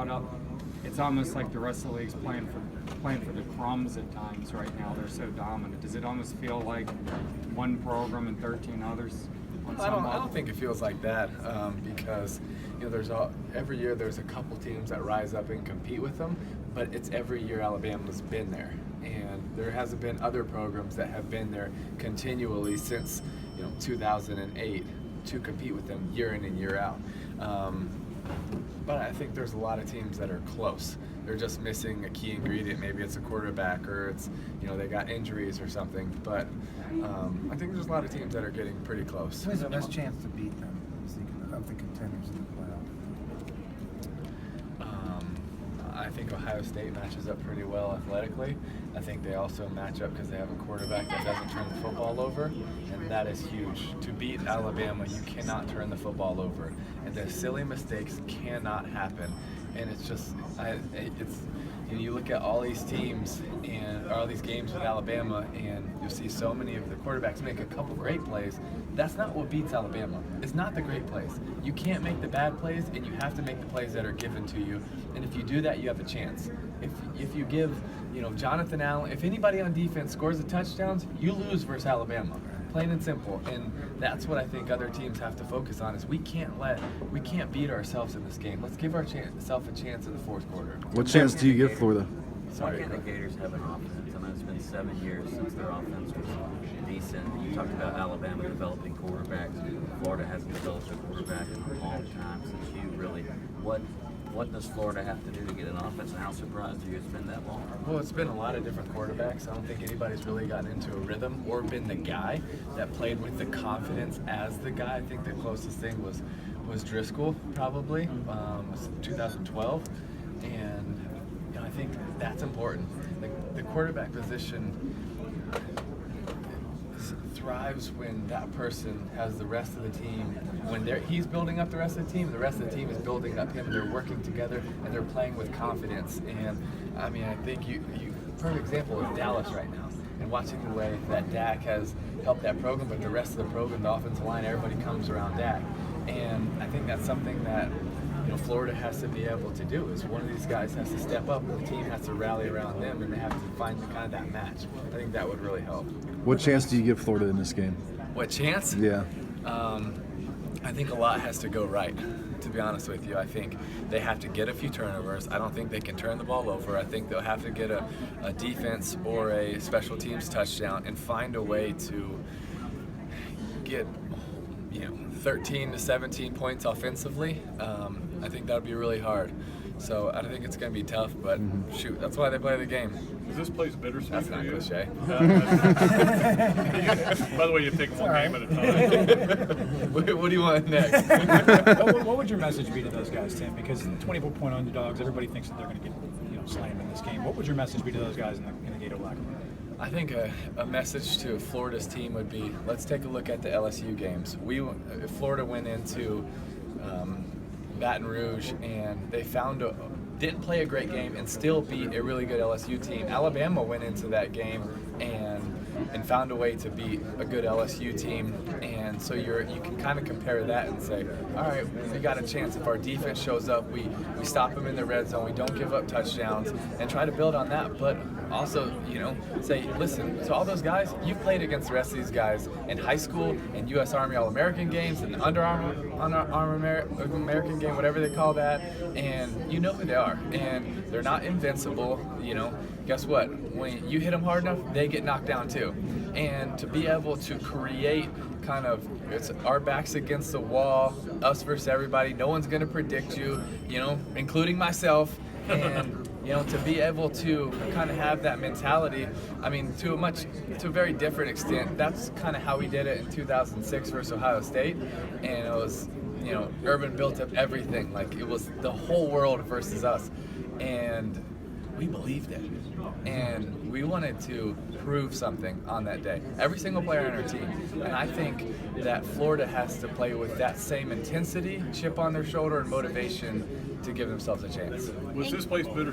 brought up, it's almost like the rest of the league's playing for the crumbs at times right now. They're so dominant. Does it almost feel like one program and 13 others? I don't think it feels like that because every year there's a couple teams that rise up and compete with them, but it's every year Alabama's been there, and there hasn't been other programs that have been there continually since 2008 to compete with them year in and year out. But I think there's a lot of teams that are close. They're just missing a key ingredient. Maybe it's a quarterback, or it's they got injuries or something. But I think there's a lot of teams that are getting pretty close. Who's the best chance to beat them of the contenders in the playoff? I think Ohio State matches up pretty well athletically. I think they also match up because they have a quarterback that doesn't turn the football over, and that is huge. To beat Alabama, you cannot turn the football over, and the silly mistakes cannot happen. And it's just, you look at all these teams and all these games with Alabama, and you see so many of the quarterbacks make a couple great plays. That's not what beats Alabama. It's not the great plays. You can't make the bad plays, and you have to make the plays that are given to you. And if you do that, you have a chance. If you give, Jonathan Allen, if anybody on defense scores the touchdowns, you lose versus Alabama. Plain and simple. And that's what I think other teams have to focus on is we can't beat ourselves in this game. Let's give ourselves a chance in the fourth quarter. What chance do you give Florida? Why can't the Gators have an offense? I mean, it's been 7 years since their offense was decent. You talked about Alabama developing quarterbacks. Florida hasn't developed a quarterback in a long time since you really. What does Florida have to do to get an offense, and how surprised are you it's been that long? Well, it's been a lot of different quarterbacks. I don't think anybody's really gotten into a rhythm or been the guy that played with the confidence as the guy. I think the closest thing was Driscoll, probably, 2012. And I think that's important. The quarterback position thrives when that person has the rest of the team. When he's building up the rest of the team, the rest of the team is building up him. They're working together and they're playing with confidence. And I mean, I think you perfect example is Dallas right now. And watching the way that Dak has helped that program, but the rest of the program, the offensive line, everybody comes around Dak. And I think that's something that Florida has to be able to do. Is one of these guys has to step up, and the team has to rally around them, and they have to find kind of that match. I think that would really help. What chance do you give Florida in this game? What chance? Yeah. I think a lot has to go right, to be honest with you. I think they have to get a few turnovers. I don't think they can turn the ball over. I think they'll have to get a defense or a special teams touchdown and find a way to get 13 to 17 points offensively. I think that would be really hard. So I think it's going to be tough, but shoot, that's why they play the game. Is this place bittersweet That's for not you? cliche. By the way, you take one game at a time. What do you want next? What would your message be to those guys, Tim? Because 24-point underdogs, everybody thinks that they're going to get slammed in this game. What would your message be to those guys in the Gator locker room? I think a message to Florida's team would be, let's take a look at the LSU games. Florida went into Baton Rouge and they didn't play a great game and still beat a really good LSU team. Alabama went into that game and found a way to beat a good LSU team, and so you can kind of compare that and say, all right, we got a chance if our defense shows up, we stop them in the red zone, we don't give up touchdowns, and try to build on that, but also, say, listen, so all those guys, you played against the rest of these guys in high school, in U.S. Army All-American games, in the Under Armour American game, whatever they call that, and you know who they are, and they're not invincible, Guess what? When you hit them hard enough, they get knocked down too. And to be able to create it's our backs against the wall, us versus everybody, no one's going to predict you, including myself, and to be able to kind of have that mentality, I mean, to a very different extent, that's kind of how we did it in 2006 versus Ohio State, and it was, Urban built up everything, like it was the whole world versus us, and we believed it, and we wanted to prove something on that day. Every single player on our team, and I think that Florida has to play with that same intensity, chip on their shoulder, and motivation to give themselves a chance. Was this place